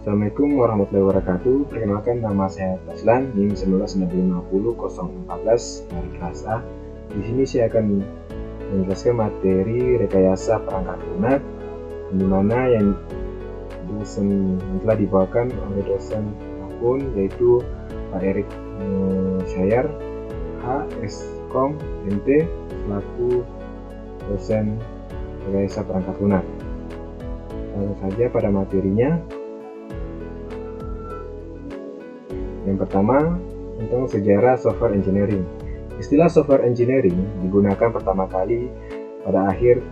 Assalamualaikum warahmatullahi wabarakatuh. Perkenalkan, nama saya Taslan, NIM 1950014 dari kelas A. Di sini saya akan menjelaskan materi rekayasa perangkat lunak, di mana yang telah dibawakan oleh dosen akun, yaitu Pak Erik Syayar, HSkom MT, selaku dosen rekayasa perangkat lunak. Langsung saja pada materinya. Yang pertama, tentang sejarah software engineering. Istilah software engineering digunakan pertama kali pada akhir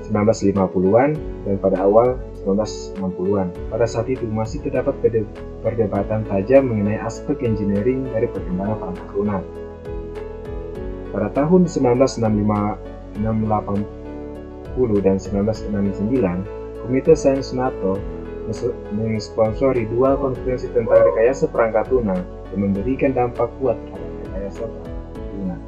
1950-an dan pada awal 1960-an. Pada saat itu masih terdapat perdebatan tajam mengenai aspek engineering dari perkembangan perangkat lunak. Pada tahun 1980 dan 1969, Komite Sains NATO mensponsori dua konferensi tentang rekayasa perangkat lunak yang memberikan dampak kuat terhadap rekayasa perangkat lunak.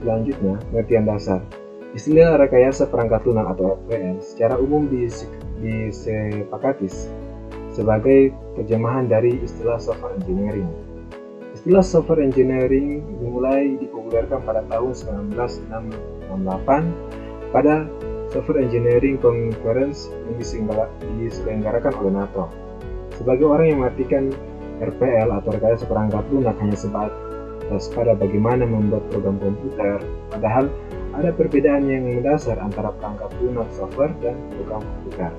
Selanjutnya, pengertian dasar. Istilah rekayasa perangkat lunak atau RPL secara umum disepakati sebagai terjemahan dari istilah software engineering. Istilah software engineering dimulai dipopulerkan pada tahun 1968 pada Software Engineering Conference yang diselenggarakan oleh NATO. Sebagai orang yang mengartikan RPL atau rekayasa perangkat lunak hanya sebatas pada bagaimana membuat program komputer, padahal ada perbedaan yang mendasar antara perangkat lunak software dan program komputer.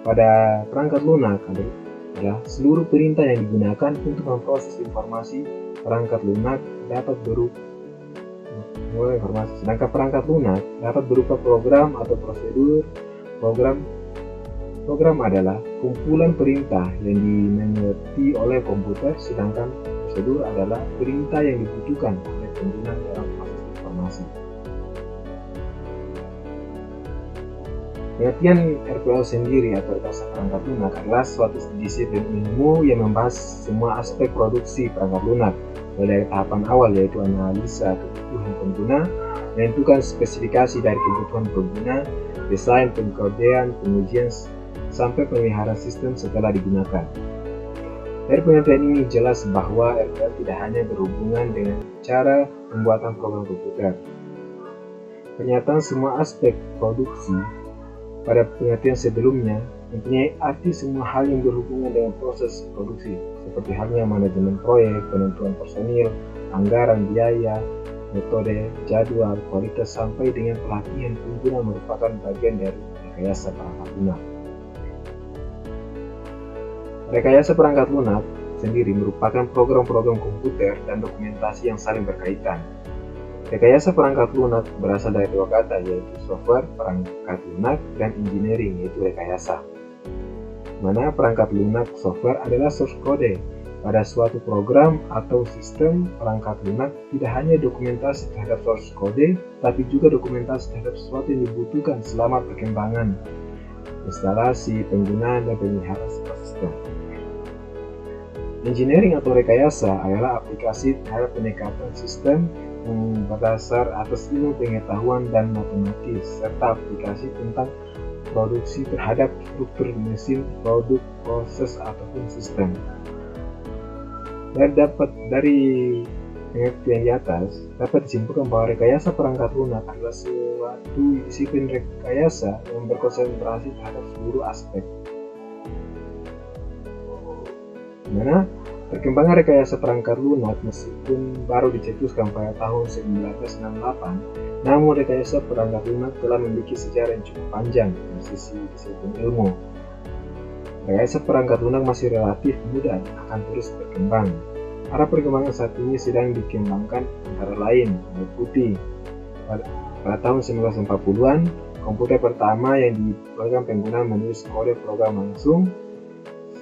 Pada perangkat lunak adalah seluruh perintah yang digunakan untuk memproses informasi. Perangkat lunak dapat sedangkan perangkat lunak dapat berupa program atau prosedur. Program adalah kumpulan perintah yang dimengerti oleh komputer, sedangkan prosedur adalah perintah yang dibutuhkan oleh pengguna dalam proses informasi. Pengertian RPL sendiri atau rekayasa perangkat lunak adalah suatu disiplin ilmu yang membahas semua aspek produksi perangkat lunak, mulai dari tahapan awal yaitu analisa kebutuhan pengguna, menentukan spesifikasi dari kebutuhan pengguna, desain, pengkodean, pengujian, sampai pemeliharaan sistem setelah digunakan. Dari pengertian ini jelas bahwa RPL tidak hanya berhubungan dengan cara pembuatan program komputer. Pernyataan semua aspek produksi pada pengertian sebelumnya mempunyai arti semua hal yang berhubungan dengan proses produksi, seperti halnya manajemen proyek, penentuan personil, anggaran, biaya, metode, jadwal, kualitas, sampai dengan pelatihan pengguna merupakan bagian dari rekayasa perangkat lunak. Rekayasa perangkat lunak sendiri merupakan program-program komputer dan dokumentasi yang saling berkaitan. Rekayasa perangkat lunak berasal dari dua kata, yaitu software perangkat lunak dan engineering, yaitu rekayasa. Mana perangkat lunak software adalah source code pada suatu program atau sistem. Perangkat lunak tidak hanya dokumentasi terhadap source code, tapi juga dokumentasi terhadap sesuatu yang dibutuhkan selama perkembangan, instalasi, penggunaan, dan pemeliharaan sebuah sistem. Engineering atau rekayasa adalah aplikasi terhadap pendekatan sistem yang berdasar atas ilmu pengetahuan dan matematis, serta aplikasi tentang produksi terhadap struktur mesin, produk, proses, ataupun sistem. Dari pengertian di atas, dapat disimpulkan bahwa rekayasa perangkat lunak adalah suatu disiplin rekayasa yang berkonsentrasi terhadap seluruh aspek. Dimana perkembangan rekayasa perangkat lunak meskipun baru dicetuskan pada tahun 1968, namun rekayasa perangkat lunak telah memiliki sejarah yang cukup panjang dari sisi disiplin ilmu. Rekayasa perangkat lunak masih relatif muda dan akan terus berkembang. Arah perkembangan saat ini sedang dikembangkan antara lain meliputi pada tahun 1940-an, komputer pertama yang diprogram pengguna menulis kode program langsung.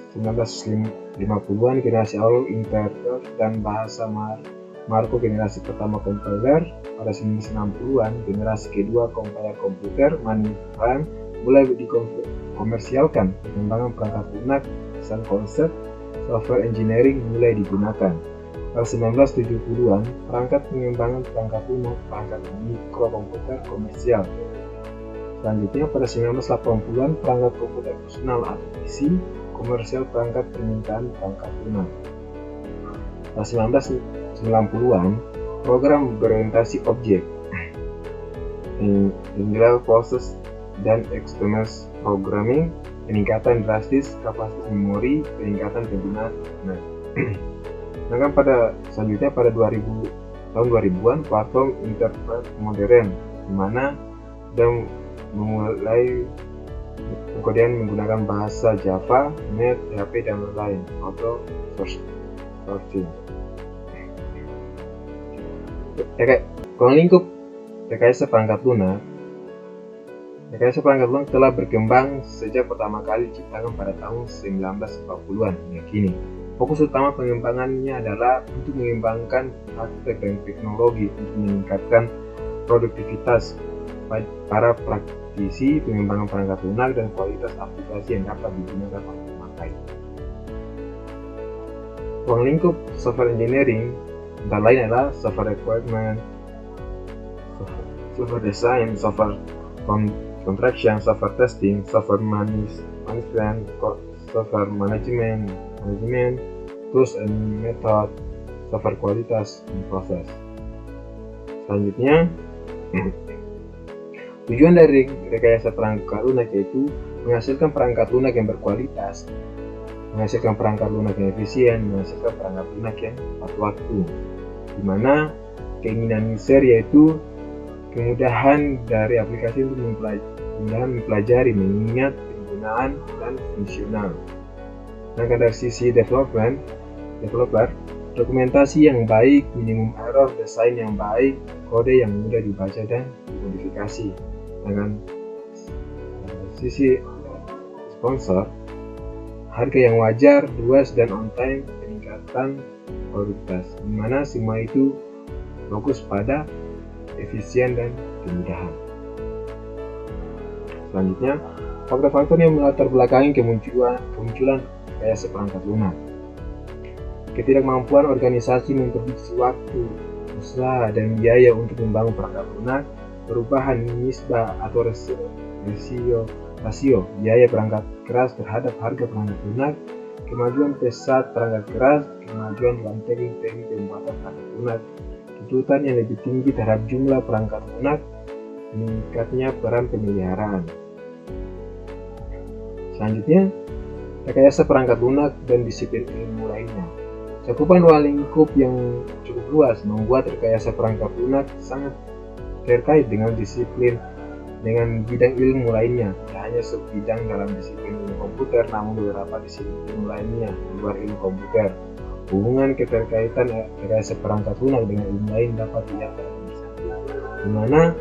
1950-an generasi awal interpreter dan bahasa Marco generasi pertama kompiler. Pada 1960-an generasi kedua kompiler komputer mainframe mulai dikomersialkan. Pengembangan perangkat lunak dan konsep software engineering mulai digunakan. Pada 1970-an perangkat pengembangan perangkat lunak, perangkat mikrokomputer komersial. Selanjutnya pada 1980-an perangkat komputer personal atau PC komersial perangkat permintaan perangkat lunak. Pada 1990-an program berorientasi objek Integral Process dan External Programming, peningkatan drastis kapasitas memori, peningkatan penggunaan internet. Sedangkan selanjutnya pada tahun 2000-an platform internet modern di mana sudah memulai kemudian menggunakan bahasa Java, .NET, PHP dan lain-lain auto sourcing. Ruang lingkup rekayasa perangkat lunak. Rekayasa perangkat lunak telah berkembang sejak pertama kali diciptakan pada tahun 1940-an hingga kini. Fokus utama pengembangannya adalah untuk mengembangkan aspek dan teknologi untuk meningkatkan produktivitas para praktisi pengembangan perangkat lunak dan kualitas aplikasi yang dapat digunakan oleh pemakai. Ruang lingkup software engineering antara lain adalah software requirement, software design, software contraction, software testing, software management, software management, tools and method, software kualitas dan proses. Selanjutnya, tujuan dari rekayasa perangkat lunak yaitu menghasilkan perangkat lunak yang berkualitas, menghasilkan perangkat lunak yang efisien, menghasilkan perangkat lunak yang tepat waktu, di mana keinginan user yaitu kemudahan dari aplikasi untuk mempelajari, mengingat, penggunaan, dan fungsional. Sedangkan dari sisi developer, dokumentasi yang baik, minimum error, desain yang baik, kode yang mudah dibaca dan dimodifikasi. Dengan sisi sponsor, harga yang wajar, luas dan on time, peningkatan kualitas, di mana semua itu fokus pada efisien dan kemudahan. Selanjutnya, faktor-faktor yang melatar belakangi kemunculan rekayasa perangkat lunak. Ketidakmampuan organisasi memproduksi waktu, usaha, dan biaya untuk membangun perangkat lunak, perubahan nisbah atau rasio biaya perangkat keras terhadap harga perangkat lunak, kemajuan pesat perangkat keras, kemajuan dalam teknik pembuatan perangkat lunak, tuntutan yang lebih tinggi terhadap jumlah perangkat lunak, meningkatnya peran pemeliharaan. Selanjutnya, rekayasa perangkat lunak dan disiplin ilmu lainnya. Cakupan ruang lingkup yang cukup luas membuat rekayasa perangkat lunak sangat terkait dengan bidang ilmu lainnya, tidak hanya subbidang dalam disiplin ilmu komputer, namun beberapa disiplin ilmu lainnya di luar ilmu komputer. Hubungan keterkaitan rekayasa perangkat lunak dengan ilmu lain dapat dilihat pada nomor 1, di mana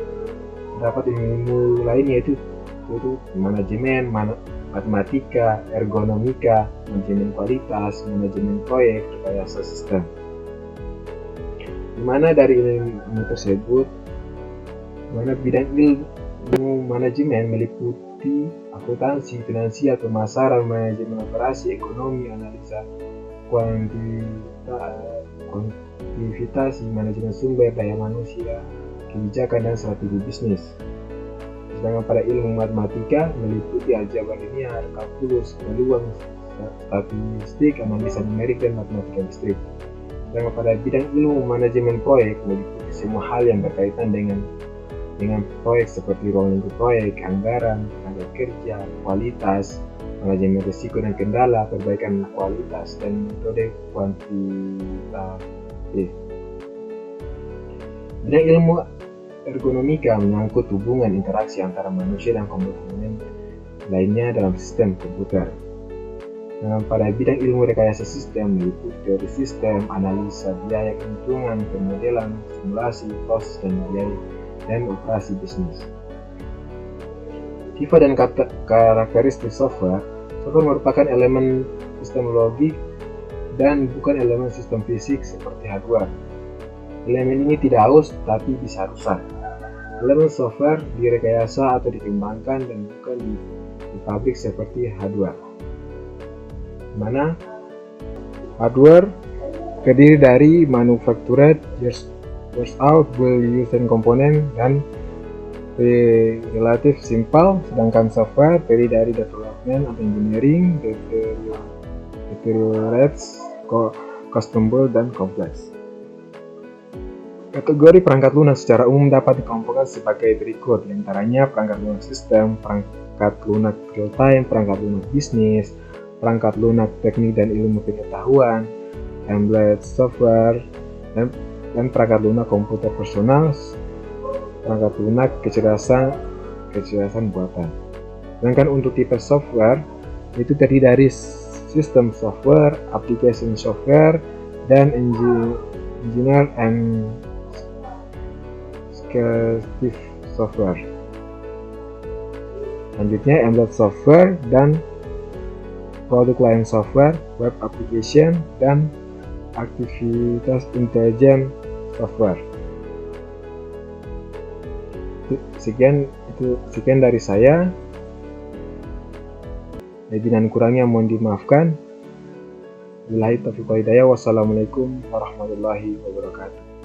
dapat ilmu lain yaitu manajemen, matematika, ergonomika, manajemen kualitas, manajemen proyek, rekayasa sistem. Di mana dari ilmu tersebut, bidang ilmu manajemen meliputi akuntansi, finansial, pemasaran, manajemen operasi, ekonomi, analisa kuantifikasi, manajemen sumber daya manusia, kebijakan, dan strategi bisnis. Sedangkan pada ilmu matematika meliputi aljabar linear, kalkulus, peluang, statistik, analisa numerik, dan matematika distrik. Sedangkan pada bidang ilmu manajemen proyek meliputi semua hal yang berkaitan dengan proyek seperti ruang lingkup proyek, anggaran, tenaga kerja, kualitas, manajemen risiko dan kendala, perbaikan kualitas, dan metode kuantitatif. Bidang ilmu ergonomika menyangkut hubungan interaksi antara manusia dan komponen lainnya dalam sistem komputer. Nah, pada bidang ilmu rekayasa sistem meliputi teori sistem, analisa biaya keuntungan, pemodelan, simulasi, proses dan biaya dan operasi bisnis. Sifat dan karakteristik software merupakan elemen sistem logik dan bukan elemen sistem fisik seperti hardware. Elemen ini tidak haus tapi bisa rusak. Elemen software direkayasa atau dikembangkan dan bukan di pabrik seperti hardware. Di mana hardware terdiri dari manufactured, years out, well used komponen dan relatif simpel, sedangkan software terdiri dari development atau engineering, deteriorates, custom build, dan kompleks. Kategori perangkat lunak secara umum dapat dikelompokkan sebagai berikut, diantaranya perangkat lunak sistem, perangkat lunak real time, perangkat lunak bisnis, perangkat lunak teknik dan ilmu pengetahuan, embedded software, dan perangkat lunak komputer personal, perangkat lunak kecerdasan buatan. Sedangkan untuk tipe software itu terdiri dari sistem software, application software, dan engineer and creative software. Selanjutnya embedded software dan product line software, web application, dan aktivitas intelligent software. Sekian dari saya. Lebih dan kurangnya mohon dimaafkan. Wassalamualaikum warahmatullahi wabarakatuh.